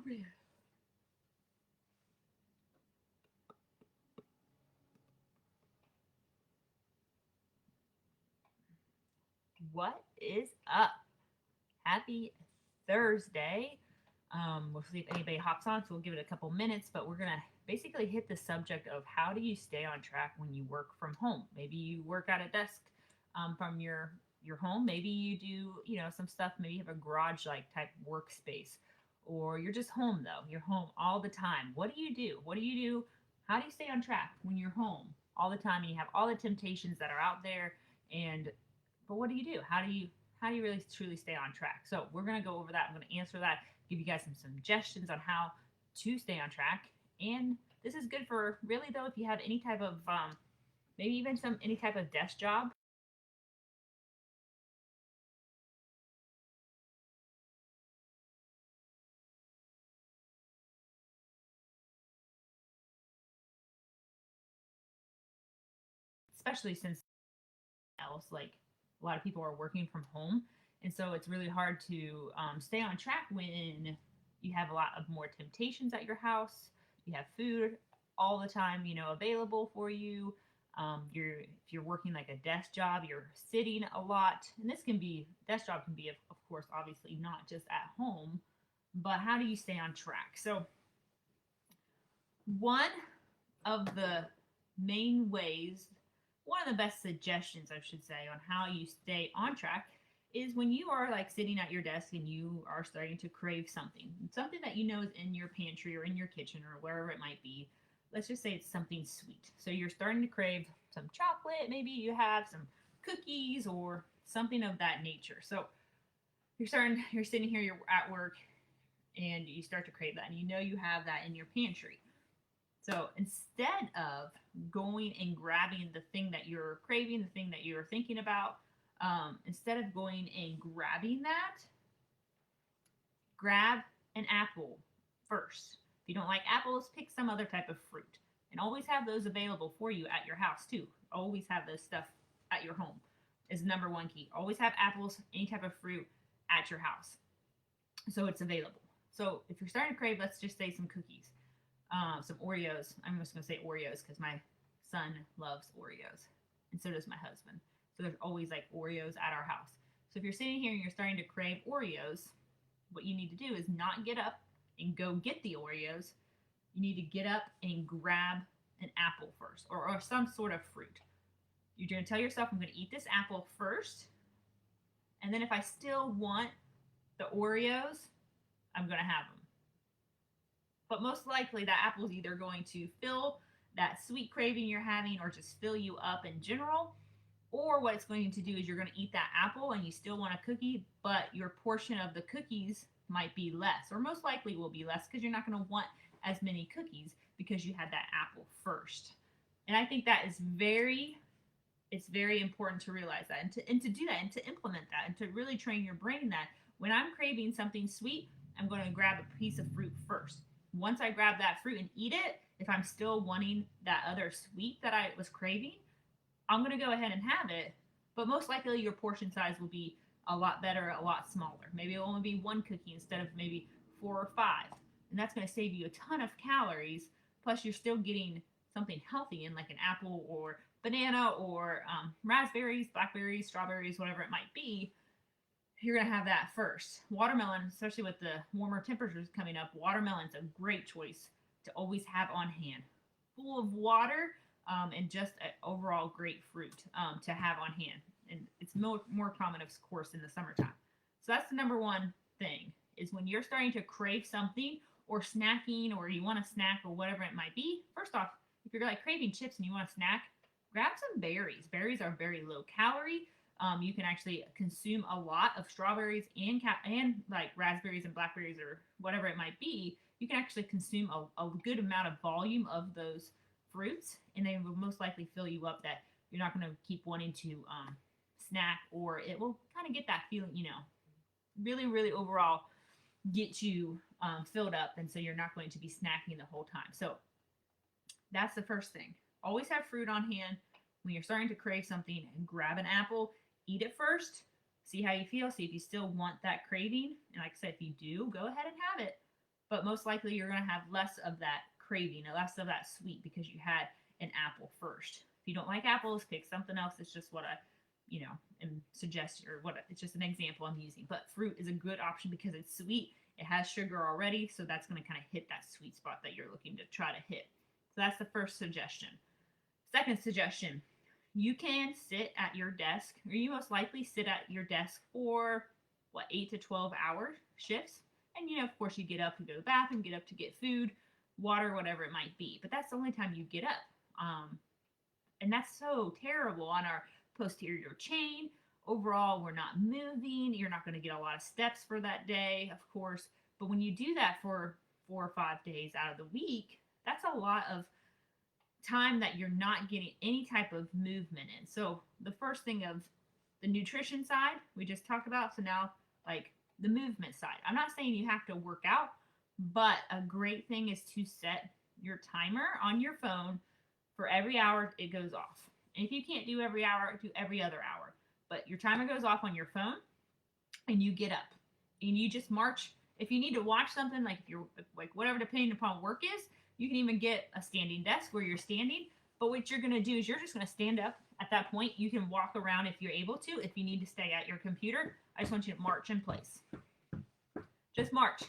over here. What is up? Happy Thursday. We'll see if anybody hops on, so we'll give it a couple minutes, but we're gonna basically hit the subject of how do you stay on track when you work from home. Maybe you work at a desk from your home. Maybe you do some stuff. Maybe you have a garage like type workspace, or you're just home though. You're home all the time. What do you do? What do you do? How do you stay on track when you're home all the time and you have all the temptations that are out there? And but what do you do? How do you really truly stay on track? So we're gonna go over that. I'm gonna answer that, give you guys some suggestions on how to stay on track. And this is good for really though if you have any type of maybe even some any type of desk job, especially since else like a lot of people are working from home, and so it's really hard to stay on track when you have a lot of more temptations at your house. You have food all the time, available for you. If you're working like a desk job, you're sitting a lot, and this can be desk job can be of course obviously not just at home, but how do you stay on track? So one of the main ways, one of the best suggestions, I should say, on how you stay on track is when you are like sitting at your desk and you are starting to crave something that you know is in your pantry or in your kitchen or wherever it might be. Let's just say it's something sweet. So you're starting to crave some chocolate, maybe you have some cookies or something of that nature. So you're sitting here, you're at work, and you start to crave that, and you know you have that in your pantry. So instead of going and grabbing the thing that you're craving, the thing that you're thinking about, instead of going and grabbing that, grab an apple first. If you don't like apples, pick some other type of fruit. And always have those available for you at your house too. Always have those stuff at your home is number one key. Always have apples, any type of fruit at your house. So it's available. So if you're starting to crave, let's just say some cookies, some Oreos. I'm just gonna say Oreos because my son loves Oreos, and so does my husband. So there's always like Oreos at our house. So if you're sitting here and you're starting to crave Oreos, what you need to do is not get up and go get the Oreos. You need to get up and grab an apple first, or some sort of fruit. You're gonna tell yourself, I'm gonna eat this apple first, and then if I still want the Oreos, I'm gonna have them. But most likely, that apple is either going to fill that sweet craving you're having or just fill you up in general. Or what it's going to do is you're going to eat that apple and you still want a cookie, but your portion of the cookies might be less, or most likely will be less because you're not going to want as many cookies because you had that apple first. And I think that is it's very important to realize that and to do that and to implement that and to really train your brain that when I'm craving something sweet, I'm going to grab a piece of fruit first. Once I grab that fruit and eat it, if I'm still wanting that other sweet that I was craving, I'm going to go ahead and have it. But most likely your portion size will be a lot better, a lot smaller. Maybe it'll only be one cookie instead of maybe 4 or 5. And that's going to save you a ton of calories. Plus, you're still getting something healthy in like an apple or banana or raspberries, blackberries, strawberries, whatever it might be. You're going to have that first. Watermelon, especially with the warmer temperatures coming up, watermelon's a great choice to always have on hand. Full of water, and just an overall great fruit to have on hand. And it's more common, of course, in the summertime. So that's the number one thing is when you're starting to crave something or snacking or you want a snack or whatever it might be. First off, if you're like craving chips and you want a snack, grab some berries. Berries are very low calorie. You can actually consume a lot of strawberries and like raspberries and blackberries or whatever it might be. You can actually consume a good amount of volume of those fruits, and they will most likely fill you up that you're not going to keep wanting to snack, or it will kind of get that feeling, really, really overall get you filled up, and so you're not going to be snacking the whole time. So that's the first thing. Always have fruit on hand. When you're starting to crave something, and grab an apple, eat it first, see how you feel, see if you still want that craving. And like I said, if you do, go ahead and have it. but most likely you're going to have less of that craving, less of that sweet because you had an apple first. If you don't like apples, pick something else. It's just what I, am suggesting, or what it's just an example I'm using. But fruit is a good option because it's sweet. It has sugar already, so that's going to kind of hit that sweet spot that you're looking to try to hit. So that's the first suggestion. Second suggestion, you can sit at your desk, or you most likely sit at your desk for 8 to 12 hour shifts. And of course, you get up and go to the bathroom, get up to get food, water, whatever it might be. But that's the only time you get up. And that's so terrible on our posterior chain. Overall, we're not moving. You're not going to get a lot of steps for that day, of course. But when you do that for 4 or 5 days out of the week, that's a lot of time that you're not getting any type of movement in. So the first thing of the nutrition side we just talked about. So now like the movement side. I'm not saying you have to work out, but a great thing is to set your timer on your phone for every hour it goes off. And if you can't do every hour, do every other hour. But your timer goes off on your phone and you get up and you just march. If you need to watch something, like if you're like whatever, depending upon work is, you can even get a standing desk where you're standing. But what you're going to do is you're just going to stand up at that point. You can walk around if you're able to. If you need to stay at your computer, I just want you to march in place. Just march.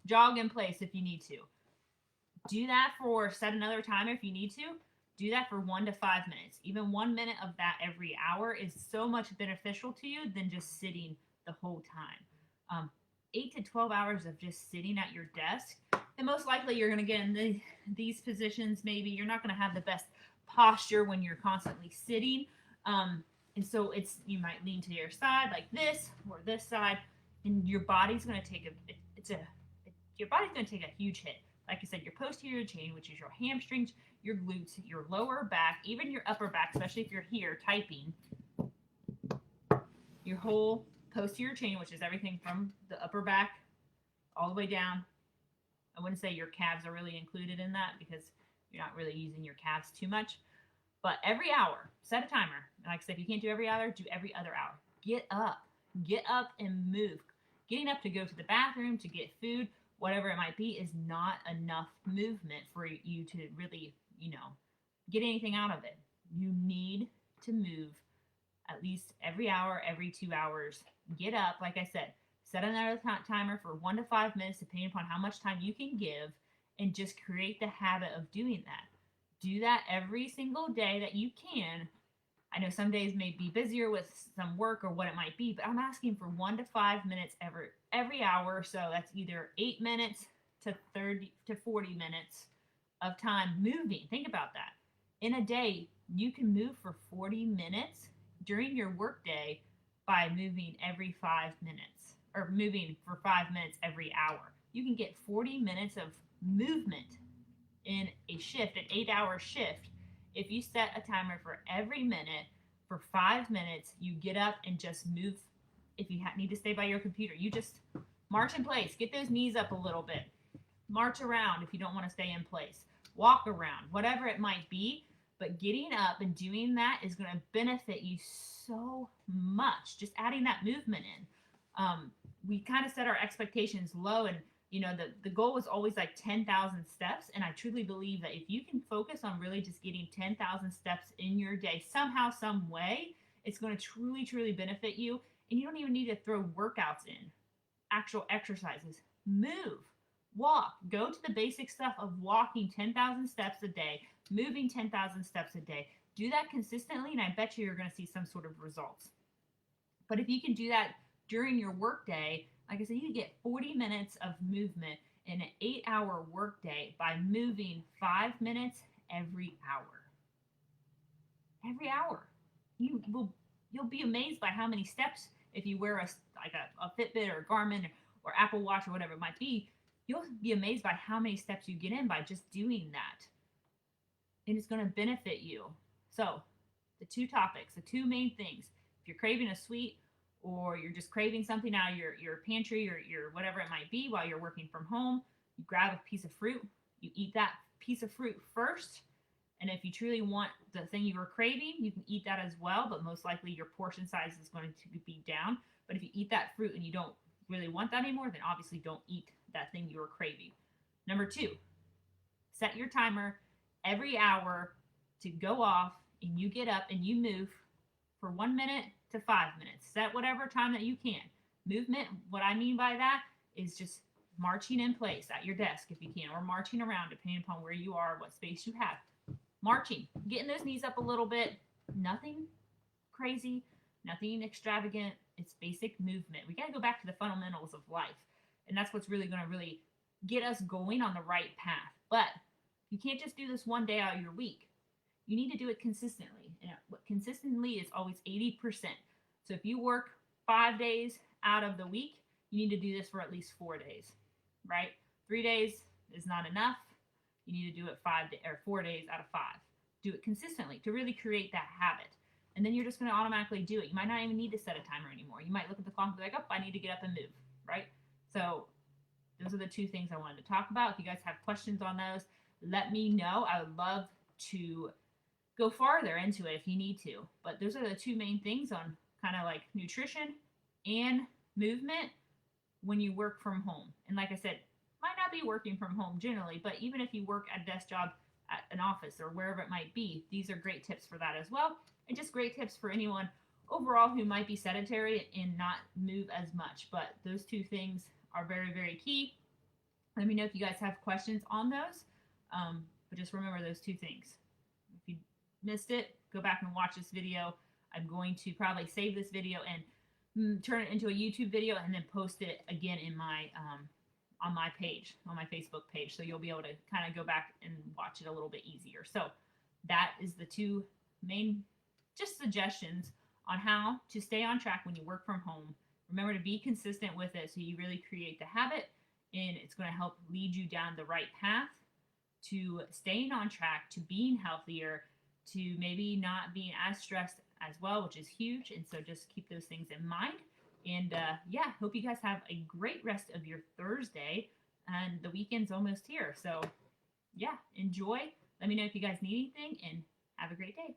Jog in place if you need to. Do that for, set another timer if you need to. Do that for 1 to 5 minutes. Even 1 minute of that every hour is so much beneficial to you than just sitting the whole time. 8 to 12 hours of just sitting at your desk, and most likely you're going to get in these positions. Maybe you're not going to have the best posture when you're constantly sitting. And so you might lean to your side like this or this side, and your body's going to take your body's going to take a huge hit. Like I said, your posterior chain, which is your hamstrings, your glutes, your lower back, even your upper back, especially if you're here typing, your whole posterior chain, which is everything from the upper back all the way down. I wouldn't say your calves are really included in that because you're not really using your calves too much. But every hour, set a timer. Like I said, if you can't do every hour, do every other hour. Get up and move. Getting up to go to the bathroom, to get food, whatever it might be, is not enough movement for you to really, get anything out of it. You need to move at least every hour, every 2 hours. Get up, like I said, set another timer for 1 to 5 minutes, depending upon how much time you can give, and just create the habit of doing that. Do that every single day that you can. I know some days may be busier with some work or what it might be, but I'm asking for 1 to 5 minutes every hour. So that's either 8 minutes to 30 to 40 minutes of time moving. Think about that. In a day, you can move for 40 minutes during your workday by moving every 5 minutes, or moving for 5 minutes every hour. You can get 40 minutes of movement in a shift, an 8-hour shift. If you set a timer for every minute for 5 minutes, you get up and just move. If you need to stay by your computer, you just march in place. Get those knees up a little bit. March around if you don't want to stay in place. Walk around, whatever it might be. But getting up and doing that is going to benefit you so much. Just adding that movement in. We kind of set our expectations low, and the goal was always like 10,000 steps. And I truly believe that if you can focus on really just getting 10,000 steps in your day, somehow, some way, it's going to truly, truly benefit you. And you don't even need to throw workouts in, actual exercises. Move, walk, go to the basic stuff of walking 10,000 steps a day, moving 10,000 steps a day. Do that consistently, and I bet you're going to see some sort of results. But if you can do that during your workday, like I said, you can get 40 minutes of movement in an 8-hour workday by moving 5 minutes every hour. Every hour. You'll be amazed by how many steps, if you wear a Fitbit or a Garmin or Apple Watch or whatever it might be, you'll be amazed by how many steps you get in by just doing that. And it's going to benefit you. So the two topics, the two main things, if you're craving a sweet, or you're just craving something out of your pantry or your whatever it might be while you're working from home, you grab a piece of fruit, you eat that piece of fruit first. And if you truly want the thing you were craving, you can eat that as well, but most likely your portion size is going to be down. But if you eat that fruit and you don't really want that anymore, then obviously don't eat that thing you were craving. Number two, set your timer every hour to go off, and you get up and you move for 1 minute to 5 minutes. Set whatever time that you can. Movement, what I mean by that is just marching in place at your desk if you can, or marching around depending upon where you are, what space you have. Marching, getting those knees up a little bit, nothing crazy, nothing extravagant. It's basic movement. We got to go back to the fundamentals of life. And that's what's really going to really get us going on the right path. But you can't just do this one day out of your week. You need to do it consistently. And what consistently is always 80%. So if you work 5 days out of the week, you need to do this for at least 4 days, right? 3 days is not enough. You need to do it 4 days out of 5. Do it consistently to really create that habit. And then you're just going to automatically do it. You might not even need to set a timer anymore. You might look at the clock and be like, oh, I need to get up and move, right? So those are the two things I wanted to talk about. If you guys have questions on those, let me know. I would love to go farther into it if you need to. But those are the two main things on kind of like nutrition and movement when you work from home. And like I said, might not be working from home generally, but even if you work at a desk job at an office or wherever it might be, these are great tips for that as well. And just great tips for anyone overall who might be sedentary and not move as much. But those two things are very, very key. Let me know if you guys have questions on those. But just remember those two things. If you missed it, go back and watch this video. I'm going to probably save this video and turn it into a YouTube video and then post it again in my on my page, on my Facebook page. So you'll be able to kind of go back and watch it a little bit easier. So that is the two main just suggestions on how to stay on track when you work from home. Remember to be consistent with it so you really create the habit, and it's going to help lead you down the right path to staying on track, to being healthier, to maybe not being as stressed as well, which is huge. And so just keep those things in mind. And yeah, hope you guys have a great rest of your Thursday, and the weekend's almost here. So yeah, enjoy. Let me know if you guys need anything, and have a great day.